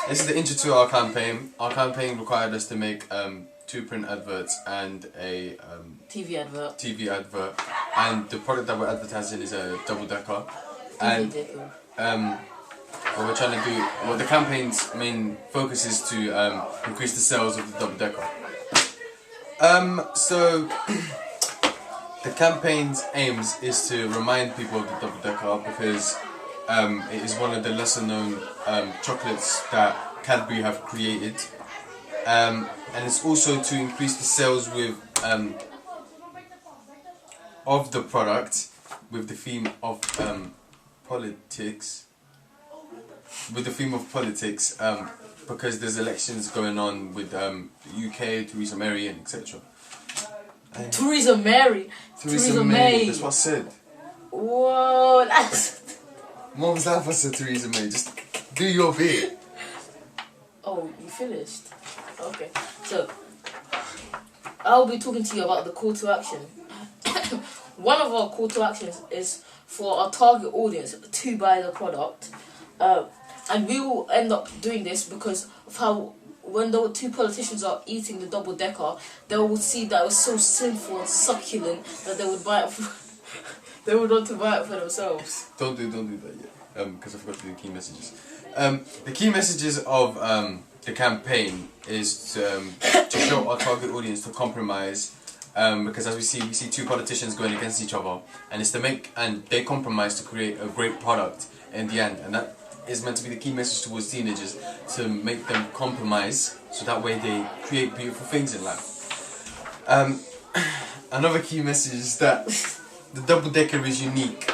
this is the intro to our campaign. Our campaign required us to make 2 print adverts and a TV advert. And the product that we're advertising is a double decker. And what we're trying to do, well, the campaign's main focus is to increase the sales of the double decker. So the campaign's aims is to remind people of the double decker because it is one of the lesser known chocolates that Cadbury have created, and it's also to increase the sales with of the product with the theme of politics. Because there's elections going on with the UK, Theresa May, and etc. Theresa May. That's what I said. Whoa, that's. Mom's laugh I said Theresa May. Just do your bit. Oh, you finished? Okay. So, I'll be talking to you about the call to action. One of our call to actions is for our target audience to buy the product. And we will end up doing this because of how when the 2 politicians are eating the double decker, they will see that it was so sinful and succulent that they would buy it. They would want to buy it for themselves. Don't do that yet. Because I forgot to do the key messages. The key messages of the campaign is to show our target audience to compromise. Because as we see 2 politicians going against each other, and it's to they compromise to create a great product in the end, and that is meant to be the key message towards teenagers, to make them compromise so that way they create beautiful things in life. Another key message is that the double decker is unique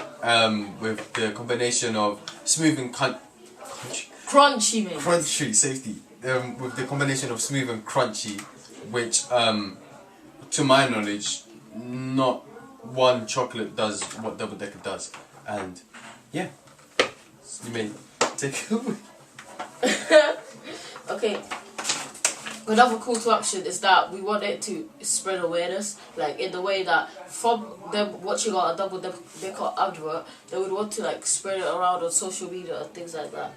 with the combination of smooth and crunchy, mate. Crunchy safety. With the combination of smooth and crunchy, which to my knowledge, not one chocolate does what double decker does, and yeah, you may take it away. Okay. Another call to action is that we want it to spread awareness, like in the way that from them watching our double decker advert, they would want to like spread it around on social media and things like that.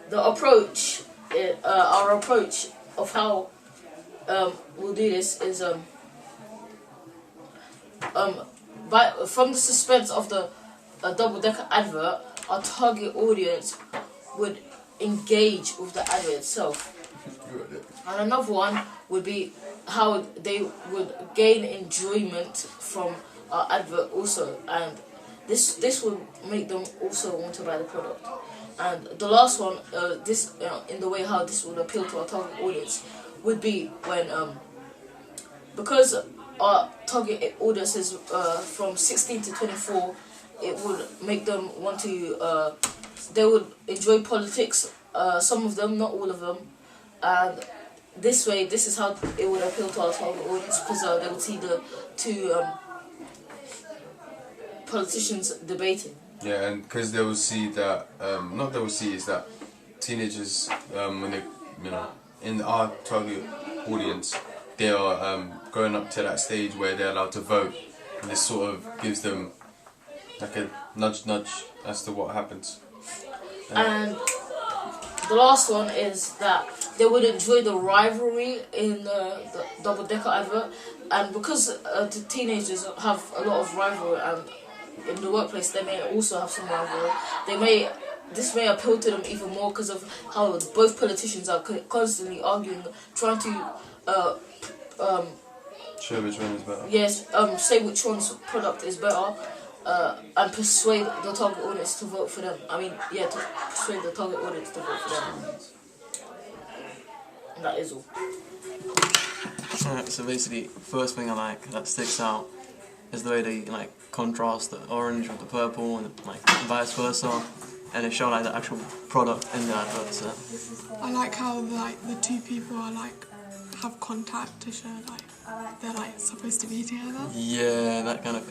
The approach, our approach of how we'll do this is from the suspense of the double decker advert, our target audience would engage with the advert itself. And another one would be how they would gain enjoyment from our advert also, and this would make them also want to buy the product. And the last one, in the way how this would appeal to our target audience, would be when because our target audience is from 16 to 24, it would make them want to. They would enjoy politics. Some of them, not all of them, and this is how it would appeal to our target audience, because they would see the 2 politicians debating. Yeah, and because they will see that, is that teenagers, when they, in our target audience, they are going up to that stage where they're allowed to vote, and this sort of gives them like a nudge as to what happens. And the last one is that they would enjoy the rivalry in the double decker advert, and because the teenagers have a lot of rivalry, and in the workplace they may also have some rivalry, this may appeal to them even more because of how both politicians are constantly arguing, trying to show which one is better. Yes, say which one's product is better, and persuade the target audience to vote for them. To persuade the target audience to vote for them. And that is all. Alright, so basically, first thing I like that sticks out is the way they like contrast the orange with the purple and like vice versa, and they show like the actual product in the advert. So I like how the 2 people are have contact to show they're supposed to be together. Yeah, that kind of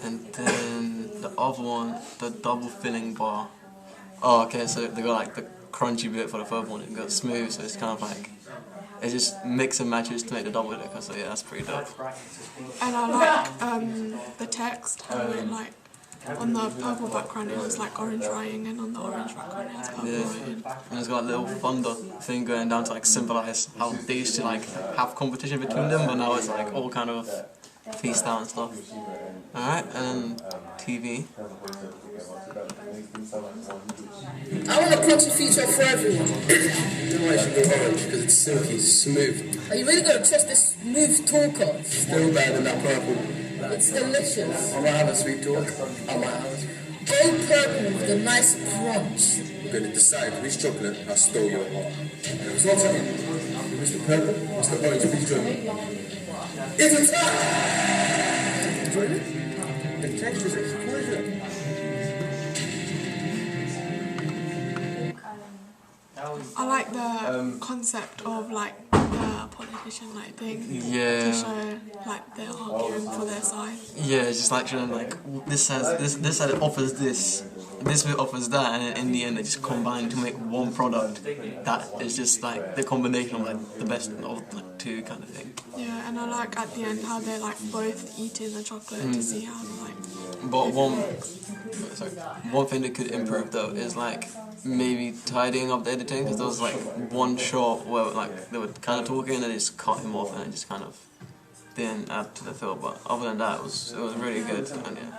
And then the other one, the double filling bar. Oh, okay, so they got like the crunchy bit for the third one and got smooth, so it's kind of like it just mix and matches to make the double decker. So yeah, that's pretty dope. And I like the text, how it on the purple background it has like orange writing, and on the orange background it has purple writing. And it's got a little thunder thing going down to like symbolise how they used to like have competition between them, but now it's like all kind of pieced out and stuff. Alright, and then TV. I want a crunchy feature for everyone. You know I should go orange because it's silky, smooth. Are you really going to test this smooth talker? Still better than that purple. It's delicious. I might have a sweet talk. I might have a sweet. Go purple with a nice crunch. I'm going to decide which chocolate has stole your heart. It's not something. Mr. Purple, Mr. Orange, please join me. It's a time! Enjoy it? The texture is exquisite. I like the concept of like the politician like thing. Yeah. To show like they're arguing for their side. Yeah, it's just like showing like this side offers this bit offers that, and then in the end they just combine to make one product that is just like the combination of like the best of like two kind of thing. Yeah, and I like at the end how they're like both eating the chocolate to see how like. But one thing they could improve though is like maybe tidying up the editing, because there was like one shot where like they were kind of talking and they just cut him off and it just kind of didn't add to the film. But other than that, it was really good. And yeah.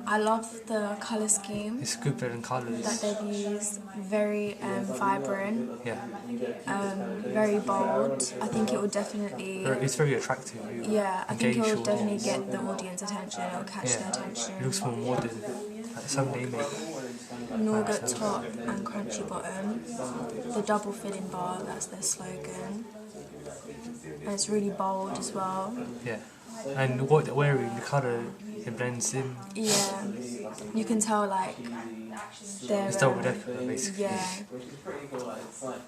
I love the colour scheme It's good in colours. that they've used. Very vibrant, Yeah. very bold. I think it will definitely. It's very attractive. Yeah, I think it will Engage definitely your- get the audience attention. It will catch their attention. It looks more modern. Like some they make. Nougat top and crunchy bottom. The double filling bar, that's their slogan. And it's really bold as well. Yeah. And what they're wearing, the colour, it blends in. Yeah, you can tell like they're. It's double decker basically. Yeah.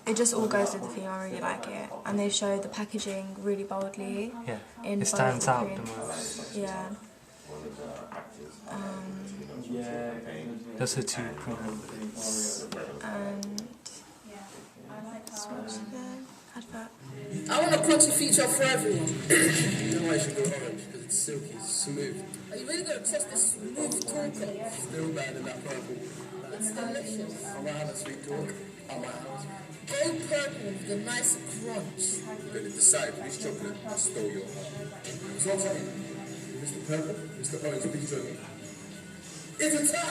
It just all goes with the theme. I really like it, and they show the packaging really boldly. Yeah. In It stands both out the prints. most. Yeah. Those are two prints. And let's watch the advert. I want a crunchy feature for everyone. You know I should go orange because it's silky, smooth. Are you really going to test this smooth talker? Still better than that purple. It's delicious. I might have a sweet talk. I might have a sweet. Go purple with a nice crunch. I'm going to decide which chocolate has stole your heart. It's not something. Mr. Purple, Mr. Orange, please join me. It's a time!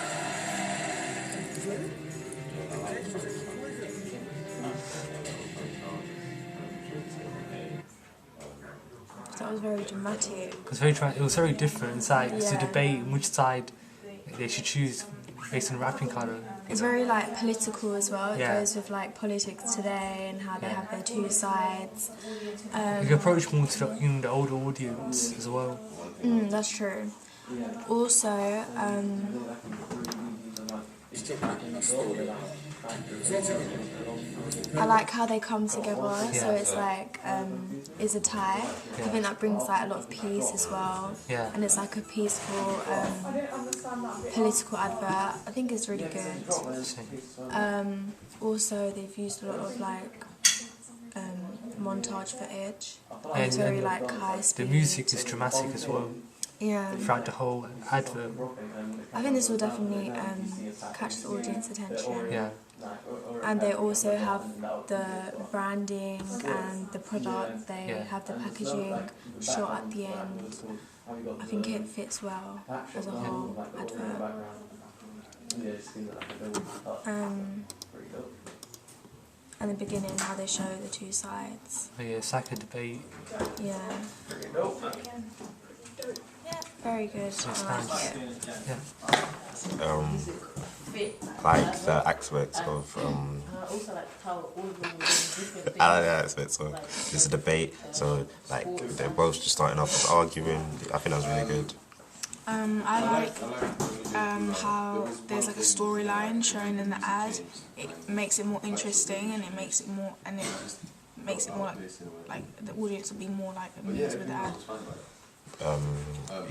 Enjoy it? The texture is exquisite. That was very dramatic. It was very different. It's like it's a Yeah. debate on which side they should choose based on wrapping colour. It's very like political as well. It Yeah. goes with like politics today and how they have their two sides. You can approach more to the older audience as well. That's true. Also, I like how they come together. So Yeah. it's like it's a tie. I think that brings like a lot of peace as well. Yeah. And it's like a peaceful political advert. I think it's really good. Also, they've used a lot of like montage footage. It's very like high The speed. music is dramatic as well Yeah. throughout the whole advert. I think this will definitely catch the audience attention. Yeah. And they also have the branding and the product. They Yeah. have the packaging shot at the end. I think it fits well as a whole advert. And the beginning, how they show the two sides. Oh yeah, it's like a debate. Yeah. Very good. I like nice. it. Yeah. Like the aspects of I like the aspects of it's a debate, so like they're both just starting off as arguing. I think that's really good. I like how there's like a storyline shown in the ad. It makes it more interesting, and it makes it more like the audience will be more like amused with the ad.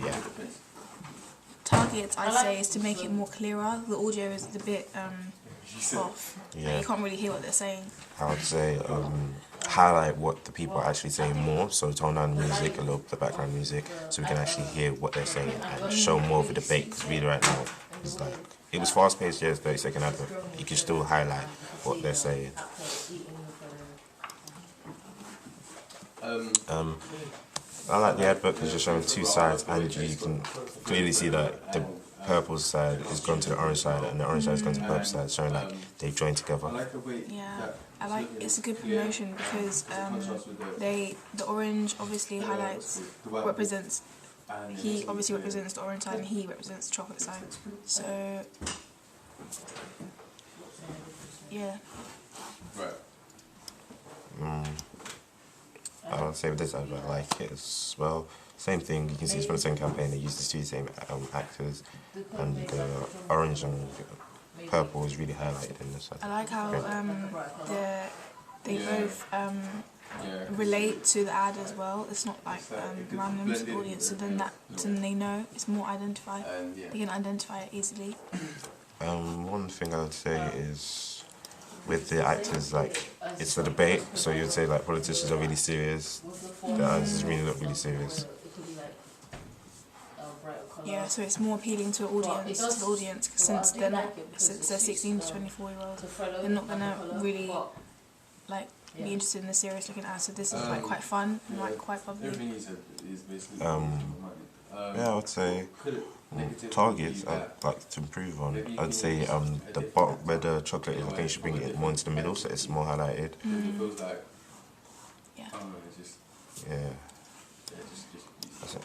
Yeah. Targets, I'd say, is to make it more clearer. The audio is a bit off. Yeah. You can't really hear what they're saying. I would say highlight what the people are actually saying more. So tone down the music, a little bit of the background music, so we can actually hear what they're saying and show more of a debate. Because really, right now, it's like it was fast paced. Yes, 30-second advert. You can still highlight what they're saying. I like the advert because you're showing two sides, and you can clearly see that the purple side is gone to the orange side, and the orange side has gone to the purple side, showing like they've joined together. Yeah, I like it's a good promotion because the orange obviously represents the orange side and he represents the chocolate side. So yeah. Right. I would say with this advert, I like it as well. Same thing, you can see it's from the same campaign, they used the two same actors, and the orange and purple is really highlighted in this. I like how they both relate to the ad as well. It's not like random to the audience, so then they know it's more identified. They can identify it easily. One thing I would say is with the actors, like it's a debate, so you would say like politicians are really serious. The actors really look really serious. Yeah, so it's more appealing to the audience, since they're 16 to 24-year-olds, they're not gonna really like be interested in the serious looking ad. So this is like quite fun and like quite bubbly. Yeah, I would say targets I'd like to improve on. I'd say the bottom where the chocolate is, I think you should bring it more into the middle so it's more highlighted. Yeah. Yeah. That's it.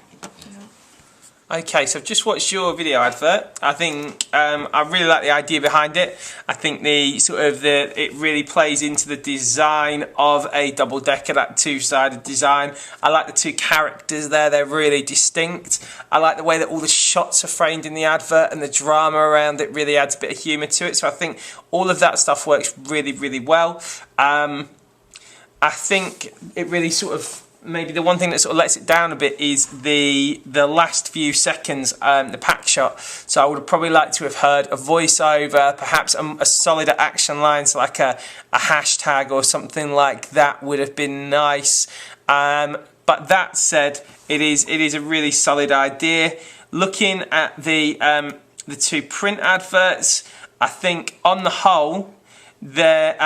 Okay, so I've just watched your video advert. I think I really like the idea behind it. I think it really plays into the design of a double decker, that two-sided design. I like the two characters there, they're really distinct. I like the way that all the shots are framed in the advert and the drama around it really adds a bit of humour to it. So I think all of that stuff works really, really well. I think it really maybe the one thing that sort of lets it down a bit is the last few seconds, the pack shot. So I would have probably liked to have heard a voiceover, perhaps a solider action line, so like a hashtag or something like that would have been nice. But that said, it is a really solid idea. Looking at the two print adverts, I think on the whole they're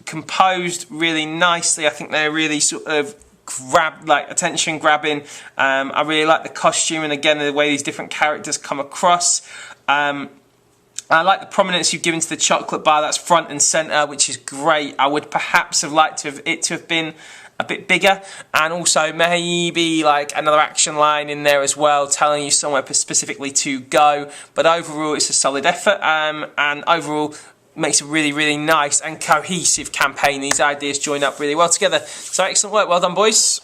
composed really nicely. I think they're really sort of attention grabbing. I really like the costume and again the way these different characters come across. I like the prominence you've given to the chocolate bar. That's front and centre, which is great. I would perhaps have liked it to have been a bit bigger, and also maybe like another action line in there as well, telling you somewhere specifically to go. But overall, it's a solid effort, and overall makes a really, really nice and cohesive campaign. These ideas join up really well together. So excellent work. Well done, boys.